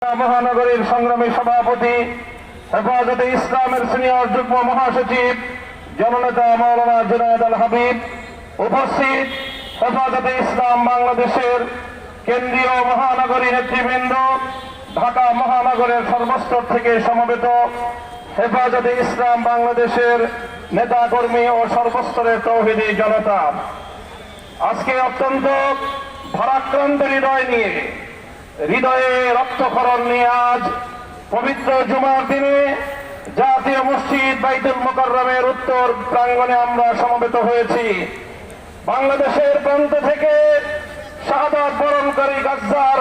মহানগরীর সংগ্রামী সভাপতি হেফাজতে ইসলামের সিনিয়র যুগ্ম মহাসচিব জননেতা মাওলানা জুনায়েদ আল হাবিব, উপস্থিত হেফাজতে ইসলাম বাংলাদেশের কেন্দ্রীয় মহানগরী নেতৃবৃন্দ, ঢাকা মহানগরের সর্বস্তর থেকে সমবেত হেফাজতে ইসলাম বাংলাদেশের নেতা কর্মী ও সর্বস্তরের তৌহিদি জনতা, আজকে অত্যন্ত ভারাক্রান্ত হৃদয়ে রক্তক্ষরণ নিয়ে আজ পবিত্র জুমার দিনে জাতীয় মসজিদ বাইতুল মুকাররমের উত্তর প্রাঙ্গণে আমরা সমবেত হয়েছি। বাংলাদেশের প্রান্ত থেকে শাহাদাত বরণকারী গাজ্জার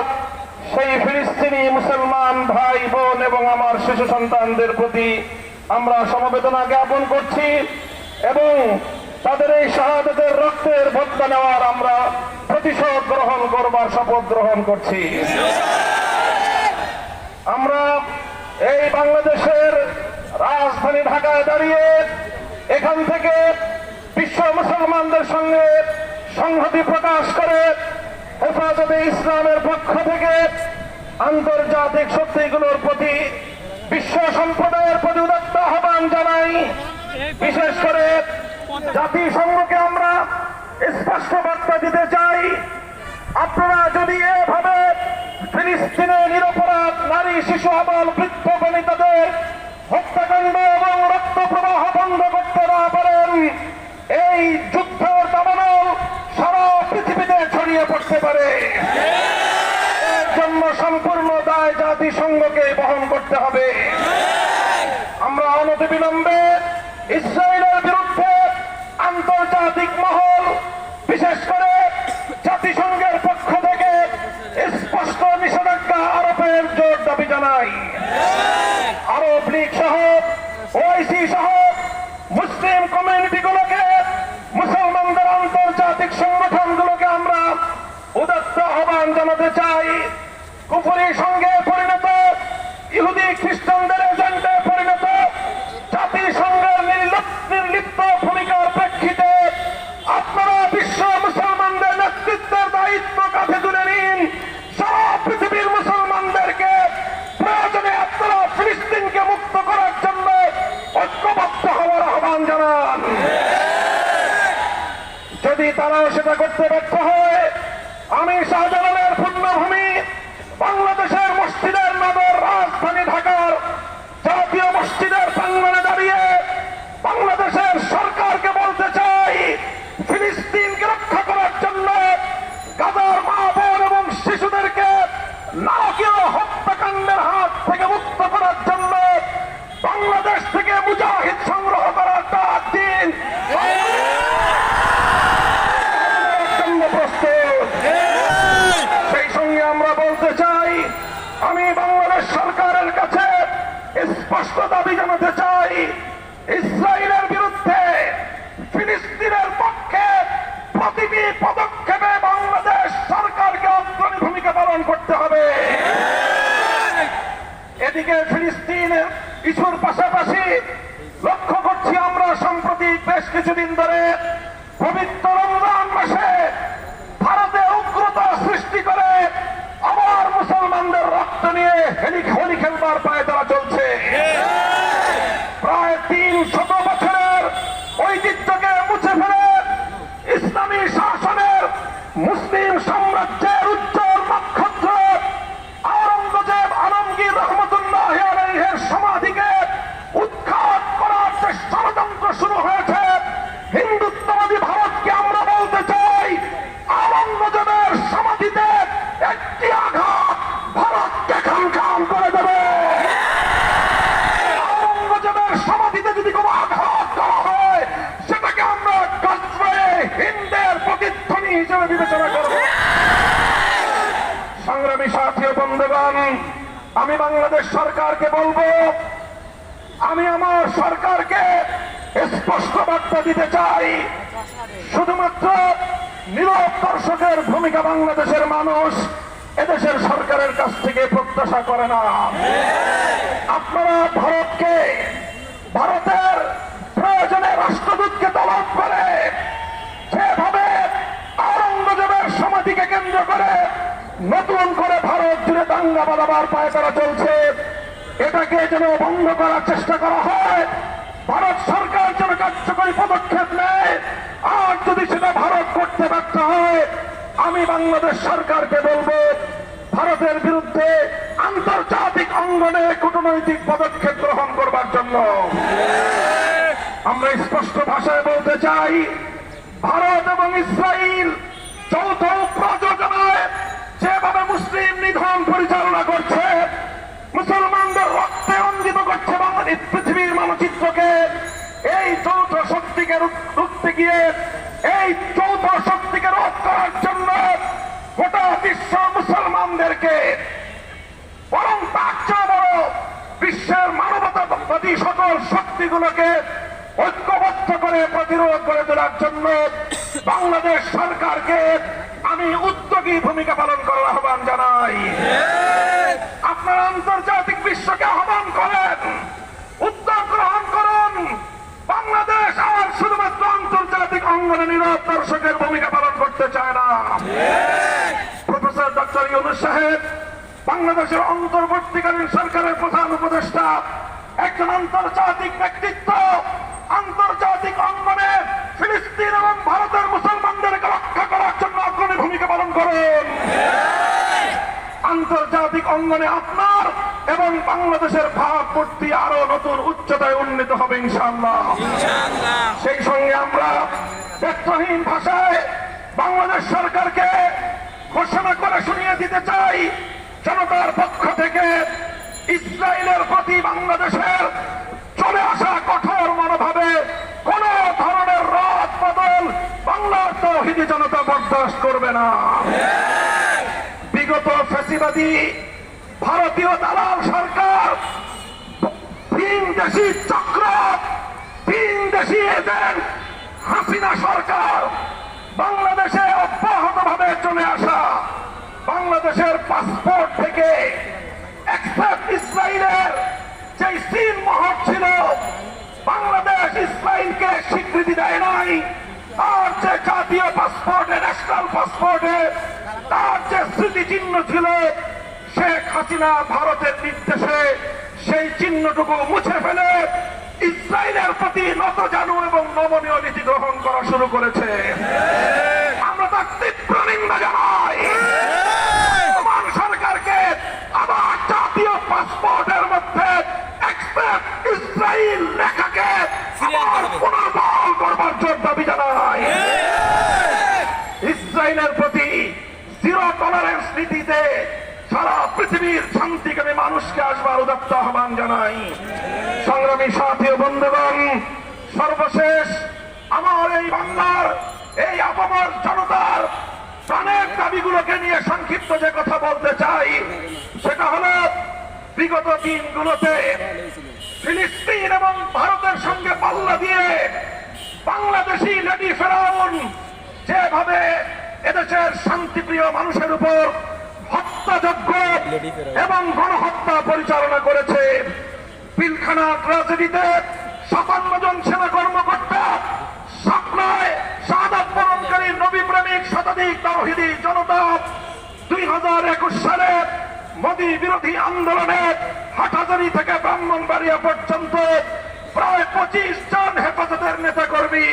সেই ফিলিস্তিনি মুসলমান ভাই বোন এবং আমার শিশু সন্তানদের প্রতি আমরা সমবেদনা জ্ঞাপন করছি এবং তাদের এই শাহাদাতের রক্তের বদলা নেওয়ার আমরা প্রতিশোধ গ্রহণ করবার শপথ গ্রহণ করছি। আমরা এই বাংলাদেশের রাজধানী ঢাকায় দাঁড়িয়ে এখান থেকে বিশ্ব মুসলমানদের সঙ্গে সংহতি প্রকাশ করে হেফাজতে ইসলামের পক্ষ থেকে আন্তর্জাতিক শক্তিগুলোর প্রতি বিশ্ব সম্প্রদায়ের প্রতি উদাত্ত আহ্বান জানাই। বিশেষ করে জাতিসংঘকে আমরা স্পষ্ট বার্তা দিতে চাই, আপনারা যদি এভাবে ফিলিস্তিনের নিরপরাধ নারী, শিশু, আবাল, বৃদ্ধ বনিতাদের হত্যাকাণ্ড এবং রক্ত প্রবাহ বন্ধ করতে না পারেন, এই যুদ্ধের দাবানল সারা পৃথিবীতে ছড়িয়ে পড়তে পারে। এর জন্য সম্পূর্ণ দায় জাতিসংঘকে বহন করতে হবে। আমরা অনতিবিলম্বে ইসরায়েলের বিরুদ্ধে আন্তর্জাতিক মহল, বিশেষ করে জাতিসংঘের পক্ষ থেকে স্পষ্ট নিষেধাজ্ঞা আরোপের জোর দাবি জানাই। আরব লীগ সহ ওআইসি সহ মুসলিম কমিউনিটিগুলোকে, মুসলমানদের আন্তর্জাতিক সংগঠনগুলোকে আমরা উদাত্ত আহ্বান জানাতে চাই, কুফরি সঙ্গে পরিণত, ইহুদি খ্রিস্টানদের এজেন্টে পরিণত জাতিসংঘের নির্লিপ্ত ভূমিকার প্রেক্ষিতে আপনারা বিশ্ব মুসলমানদের নেতৃত্বের দায়িত্ব কাঁধে তুলে নিন। সারা পৃথিবীর মুসলমানদেরকে প্রয়োজনে আপনারা ফিলিস্তিনকে মুক্ত করার জন্য ঐক্যবদ্ধ হওয়ার আহ্বান জানান। যদি তারাও সেটা করতে ব্যর্থ হয়, আমি শাহজালালের পুণ্যভূমি বাংলাদেশের মসজিদের নগর রাজধানী ঢাকার জাতীয় মসজিদের প্রাঙ্গণে দাঁড়িয়ে বাংলাদেশের সরকারকে বলতে চাই, ফিলিস্তিনকে রক্ষা করার জন্য গাজার মা বোন এবং শিশুদেরকে নারকীয় হত্যাকাণ্ডের হাত থেকে মুক্ত করার জন্য বাংলাদেশ থেকে মুজাহিদ সংগ্রহ করার ডাক দিন। সেই সঙ্গে আমরা বলতে চাই, আমি বাংলাদেশ সরকারের কাছে স্পষ্ট দাবি জানাতে চাই, ইসরায়েলের বিরুদ্ধে ফিলিস্তিনের পক্ষে প্রতিটি পদক্ষেপে বাংলাদেশ সরকারকে অগ্রণী ভূমিকা পালন করতে হবে। এদিকে ফিলিস্তিনের ইস্যুর পাশাপাশি লক্ষ্য করছি আমরা সম্প্রতি বেশ কিছুদিন ধরে পবিত্র রমজান মাসে ভারতে উগ্রতা সৃষ্টি করে আবার মুসলমানদের রক্ত নিয়ে হোলি খেলবার পায়তারা চলছে। প্রায় 300 বছরের ঐতিহ্যকে মুছে ফেলে ইসলামী শাসনের মুসলিম সাম্রাজ্যের উজ্জ্বল নক্ষত্র আওরঙ্গজেব আলমগীর রহমতুল্লাহ আলাইহির সমাধিকে উৎখাত করার যে ষড়যন্ত্র শুরু হয়েছে, হিন্দুত্ববাদী ভারতকে আমরা বলতে চাই, আওরঙ্গজেবের সমাধিতে একটি আঘাত ভারতকে খান করে দেবে। আওরঙ্গজেবের সমাধিতে যদি কোনো আঘাত করা হয়, সেটাকে আমরা গজবে হিন্দের প্রতিধ্বনি হিসেবে বিবেচনা করব। সংগ্রামী সাথী ও বন্ধুগণ, আমি বাংলাদেশ সরকারকে বলবো, আমি আমার সরকারকে স্পষ্ট বার্তা দিতে চাই, শুধুমাত্র নীরব দর্শকের ভূমিকা বাংলাদেশের মানুষ এদেশের সরকারের কাছ থেকে প্রত্যাশা করে না। আপনারা ভারতের প্রয়োজনে রাষ্ট্রদূতকে তলব করে যেভাবে আওরঙ্গজেবের সমাধিকে কেন্দ্র করে নতুন করে ভারত জুড়ে দাঙ্গা বাঁধাবার পায়তারা চলছে, এটাকে যেন বন্ধ করার চেষ্টা করা হয়, ভারত সরকার যেন কার্যকরী পদক্ষেপ নেয়। আর যদি সেটা ভারত করতে ব্যর্থ হয়, আমি বাংলাদেশ সরকারকে বলবো ভারতের বিরুদ্ধে আন্তর্জাতিক অঙ্গনে কূটনৈতিক পদক্ষেপ গ্রহণ করবার জন্য। আমরা স্পষ্ট ভাষায় বলতে চাই, ভারত এবং ইসরায়েল যৌথ প্রযোজনায় যেভাবে মুসলিম নিধন পরিচালনা করছে, মুসলমানদের রক্তে অঞ্জিত করছে বাংলাদেশ পৃথিবীর মানচিত্রকে, এই যৌথ শক্তিকে রুখতে গিয়ে, এই যৌথ শক্তিকে রোধ করার জন্য গোটা বিশ্ব মুসলমানদেরকে বরং তার চেয়ে বড় বিশ্বের মানবতাবাদী সকল শক্তিগুলোকে ঐক্যবদ্ধ করে প্রতিরোধ করে তোলার জন্য বাংলাদেশ সরকারকে আমি উদ্যোগী ভূমিকা পালন করার আহ্বান জানাই। আপনারা আন্তর্জাতিক বিশ্বকে আহ্বান করেন, উদ্যোগ গ্রহণ করুন। বাংলাদেশ আর শুধুমাত্র আন্তর্জাতিক অঙ্গনে নীরব দর্শকের ভূমিকা পালন করতে চায় না। প্রফেসর ডক্টর ইউনূস সাহেব বাংলাদেশের অন্তর্বর্তীকালীন সরকারের প্রধান উপদেষ্টা, একজন আন্তর্জাতিক ব্যক্তিত্ব। আন্তর্জাতিক অঙ্গনে ফিলিস্তিন এবং ভারতের মুসলমানদেরকে রক্ষা করার জন্য অগ্রণী ভূমিকা পালন করুন। আন্তর্জাতিক অঙ্গনে আপনার এবং বাংলাদেশের ভাবমূর্তি আরো নতুন উচ্চতায় উন্নীত হবে ইনশাআল্লাহ। সেই সঙ্গে আমরা ব্যর্থহীন ভাষায় বাংলাদেশ সরকারকে ঘোষণা করে শুনিয়ে দিতে চাই, জনতার পক্ষ থেকে ইসরায়েলের প্রতি বাংলাদেশের চলে আসা কঠোর মনোভাবে কোন ধরনের রদ বদল বাংলার তৌহিদি জনতা বরদাস্ত করবে না। বিগত ফ্যাসিবাদী ভারতীয় দালাল সরকার, ভিনদেশী চক্র, ভিনদেশী এজেন্ট হাসিনা সরকার বাংলাদেশে অব্যাহতভাবে চলে আসা, বাংলাদেশের পাসপোর্ট থেকে এক্সেপ্ট ইসরায়েলের যে সিন মোহর ছিল, বাংলাদেশ ইসরায়েলকে স্বীকৃতি দেয় নাই। আর যে জাতীয় পাসপোর্টে, ন্যাশনাল পাসপোর্টে তার যে স্মৃতিচিহ্ন ছিল, শেখ হাসিনা ভারতের নির্দেশে সেই চিহ্নটুকু মুছে ফেলে ইসরায়েলের প্রতি নতজানু এবং নমনীয় নীতি গ্রহণ করা শুরু করেছে। আমরা তার তীব্র নিন্দা জানাই। বর্তমান সরকারকে আবার জাতীয় পাসপোর্টের মধ্যে এক্সেপ্ট ইসরায়েল লেখাকে আবার পুনর্বহাল করবার জোর দাবি জানাই। ইসরায়েলের প্রতি জিরো টলারেন্স নীতিতে সারা পৃথিবীর শান্তিকামী মানুষকে আসবার উদাত্ত আহ্বান জানাই। সংগ্রামী সাথী ও বন্ধুগণ, সর্বশেষ আমার এই বাংলার এই আপামর জনতার প্রাণের দাবিগুলোকে নিয়ে সংক্ষিপ্ত যে কথা বলতে চাই, সেটা হলো বিগত দিনগুলোতে ফিলিস্তিন এবং ভারতের সঙ্গে পাল্লা দিয়ে বাংলাদেশি লেডি ফেরাউন যেভাবে এদেশের শান্তিপ্রিয় মানুষের উপর হত্যাযজ্ঞ এবং গণহত্যা পরিচালনা করেছে। পিলখানা ট্র্যাজেডিতে ৫৭ জন সেনা কর্মকর্তা, সাপ্লায় শাহাদাত বরণকারী নবী প্রেমিক শতাধিক তাওহীদি জনতা ২০২১ সালে মোদী বিরোধী আন্দোলনে হাটহাজারী থেকে ব্রাহ্মণবাড়িয়া পর্যন্ত প্রায় ২৫ জন হেফাজতের নেতাকর্মী,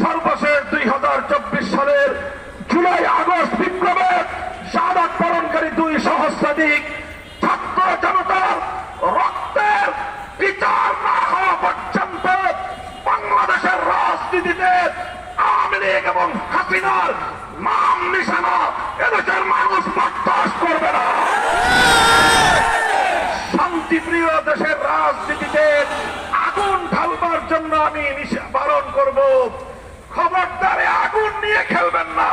সর্বশেষ ২০২৪ সালের জুলাই আগস্ট বিপ্লবে শাহাদাত বরণকারী ২ সহস্রাধিক ছাত্র জনতার রক্তের বিচার না হওয়া পর্যন্ত বাংলাদেশের রাজনীতিতে আওয়ামী লীগ এবং হাসিনার নাম নিশানা এদেশের মানুষ বরদাস্ত করবে না। শান্তিপ্রিয় দেশের রাজনীতিতে আগুন ঢালবার জন্য আমি বারণ করব, খবরদারে আগুন নিয়ে খেলবেন না।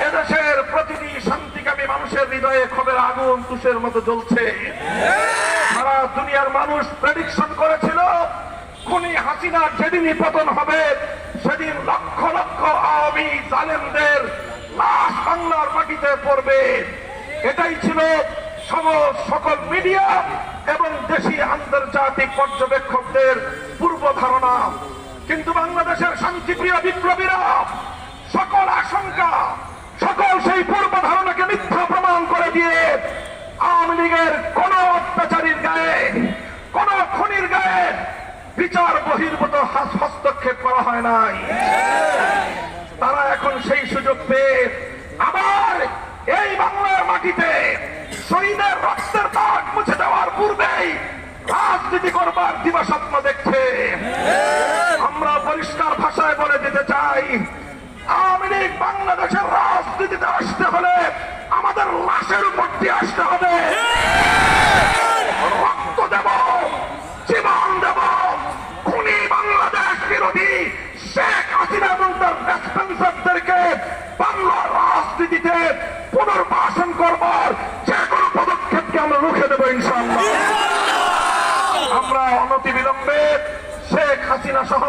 এদেশের প্রতিটি শান্তিকামী মানুষের হৃদয়ে ক্ষোভের আগুন তুষের মতো জ্বলছে। সারা দুনিয়ার মানুষ প্রেডিকশন করেছিল খুনি হাসিনার যেদিনই পতন হবে সেদিন লক্ষ লক্ষ আওয়ামী জালেমদের লাশ বাংলার মাটিতে পড়বে। এটাই ছিল সকল মিডিয়া এবং দেশি আন্তর্জাতিক পর্যবেক্ষকদের পূর্ব ধারণা। কিন্তু বাংলাদেশের শান্তিপ্রিয় বিপ্লবীরা সকল আশঙ্কা, সকল সেই পূর্ব ধারণাকে মিথ্যা প্রমাণ করে দিয়ে আওয়ামী লীগের কোন অত্যাচারীর গায়ে, কোন খুনির গায়ে বিচার বহির্ভূত হস্তক্ষেপ করা হয় নাই। তারা এখন সেই সুযোগ পেয়ে আবার এই বাংলার মাটিতে শহীদের রক্তের দাগ মুছে দেওয়ার পূর্বেই রাজনীতি করবার দিবাস্বপ্ন দেখছে। আমরা পরিষ্কার ভাষায় বলে দিতে চাই, আওয়ামী লীগ বাংলাদেশের রাজনীতিতে আসতে হলে আমাদের লাশের উপর দিয়ে আসতে হবে। রক্ত দেব, জীবন দেব, খুনি বাংলাদেশ বিরোধী শেখ হাসিনা এবং তার ব্যাকস্পেন্সারদেরকে বাংলার রাজনীতিতে পুনর্বাসন করবার যে কোনো পদক্ষেপকে আমরা রুখে দেবো ইনশাআল্লাহ। আমরা অনতিবিলম্বে শেখ হাসিনা সহ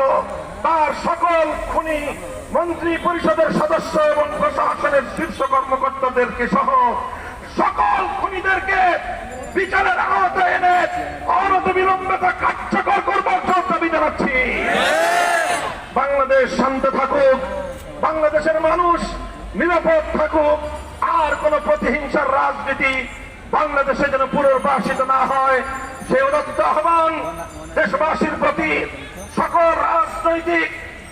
তার সকল খুনি মন্ত্রী পরিষদের সদস্য এবং প্রশাসনের শীর্ষ কর্মকর্তাদেরকে সহ সকল খুনিদেরকে বিচারের আওতায় এনে অনতিবিলম্বে তা কার্যকর করবার দাবি জানাচ্ছি। বাংলাদেশ শান্ত থাকুক, বাংলাদেশের মানুষ নিরাপদ থাকুক, আর কোন প্রতিহিংসার রাজনীতি বাংলাদেশে যেন পুনর্বাসিত না হয় সে উদাত্ত আহ্বান দেশবাসীর প্রতি সকল রাজনৈতিক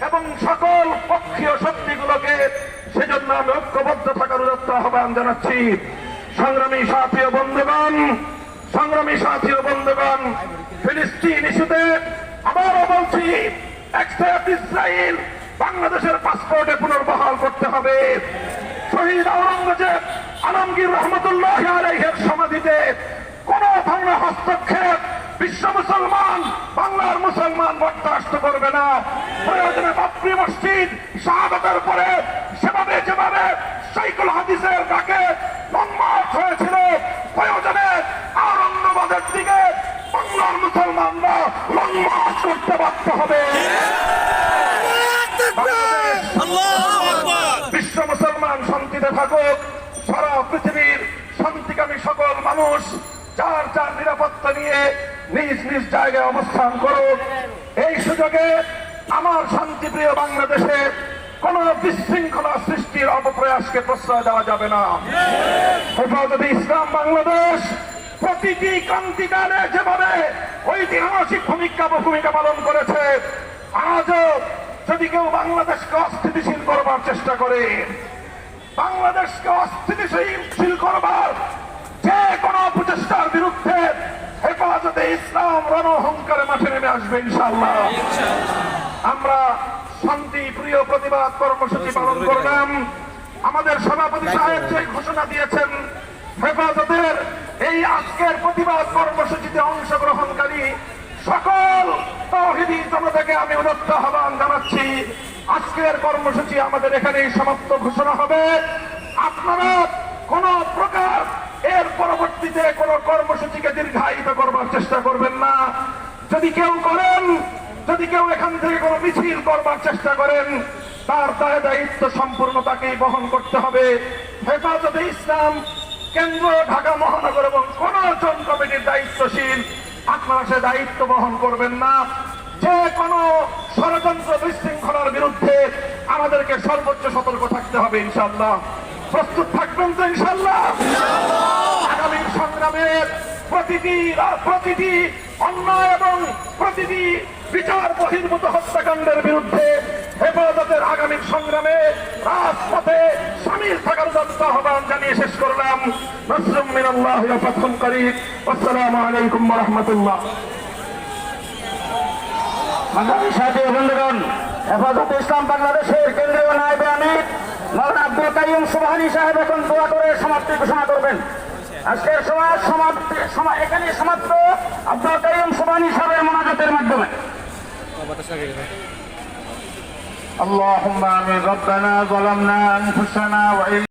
এবং সকল পক্ষীয় শক্তিগুলোকে সেজন্য আমি ঐক্যবদ্ধ থাকার উদাত্ত আহ্বান জানাচ্ছি। সংগ্রামী সাথী ও বন্ধুগণ, সংগ্রামী সাথী ও বন্ধুগণ, ফিলিস্তিন ইস্যুতে আবারও বলছি, এক্সেপ্ট ইসরায়েল বাংলাদেশের পাসপোর্টে পুনর্বহাল করতে হবে। শহীদ আওরঙ্গজেব আলমগীর রহমতুল্লাহ আলাইহির সমাধিতে কোন ধরনের হস্তক্ষেপ বিশ্ব মুসলমান, বাংলার মুসলমান বরদাস্ত করবে না। প্রয়োজনে বাবরি মসজিদ শাহাদাতের পরে সেভাবে যেভাবে সাইকুল হাদিসের ডাকে লং মার্চ হয়েছিল, প্রয়োজনে আওরঙ্গাবাদের দিকে বাংলার মুসলমানরা লং মার্চ করতে বাধ্য হবে। বিশ্ব মুসলমান শান্তিতে থাকুক, সারা পৃথিবীর শান্তিকামী সকল মানুষ যার যার নিরাপত্তা নিয়ে নিজ নিজ জায়গায় অবস্থান করুক। এই সুযোগে আমার শান্তিপ্রিয় বাংলাদেশে কোন বিশৃঙ্খলা সৃষ্টির অপপ্রয়াসকে প্রশ্রয় দেওয়া যাবে না। হেফাজতে ইসলাম বাংলাদেশ প্রতিটি ক্রান্তিকালে যেভাবে ঐতিহাসিক ভূমিকা পালন করেছে, আজও যদি কেউ বাংলাদেশকে অস্থিতিশীল করবার চেষ্টা করে, বাংলাদেশকে অস্থিতিশীল করবার যে কোনো প্রচেষ্টার বিরুদ্ধে হেফাজতে ইসলাম রণহুঙ্কারে মাঠে নেমে আসবে ইনশাআল্লাহ। আমরা শান্তি প্রিয় প্রতিবাদ কর্মসূচি পালন করলাম। আমাদের সভাপতি সাহেব যে ঘোষণা দিয়েছেন, হেফাজতের এই আজকের প্রতিবাদ কর্মসূচিতে অংশগ্রহণকারী সকল তাওহীদি জনতাকে আমি উদাত্ত আহ্বান জানাচ্ছি, আজকের কর্মসূচি আমাদের এখানেই সমাপ্ত ঘোষণা হবে। আপনারা কোন প্রকার এর পরবর্তীতে কোন কর্মসূচিকে দীর্ঘায়িত করবার চেষ্টা করবেন না। যদি কেউ করেন, যদি কেউ এখান থেকে কোনো মিছিল করবার চেষ্টা করেন, তার দায়িত্ব সম্পূর্ণ তাকেই বহন করতে হবে। হেফাজতে ইসলাম কেন্দ্র, ঢাকা মহানগর এবং কোন জন কমিটির দায়িত্বশীল আপনারা সে দায়িত্ব বহন করবেন না। যে কোনো ষড়যন্ত্র বিশৃঙ্খলার বিরুদ্ধে আমাদেরকে সর্বোচ্চ সতর্ক থাকতে হবে ইনশাআল্লাহ। প্রস্তুত থাকবেন তো ইনশাআল্লাহ? আগামী সংগ্রামের প্রতিটি অন্যায় এবং প্রতিটি বিচার বহির্ভূত হত্যাকাণ্ডের বিরুদ্ধে হেফাজতের আগামী সংগ্রামে রাজপথে সামিল থাকার উদাত্ত আহ্বান জানিয়ে শেষ করলাম। নাসরুম মিনাল্লাহি ওয়া ফাতহুন করিব। আসসালামু আলাইকুম ওয়া রাহমাতুল্লাহ। সংগ্রামী সাথী ও বন্ধুগণ, হেফাজতে ইসলাম বাংলাদেশের কেন্দ্রীয় নায়েব আমির মাওলানা আব্দুল কাইয়ুম সুবহানী সাহেব এখন দোয়া করে সমাপ্তি ঘোষণা করবেন। আজকের সময় এখানে সমাপ্ত আব্দুল কাইয়ুম সুবহানী সাহেবের মোনাজাতের মাধ্যমে। اللهم آمين. ربنا ظلمنا أنفسنا وإن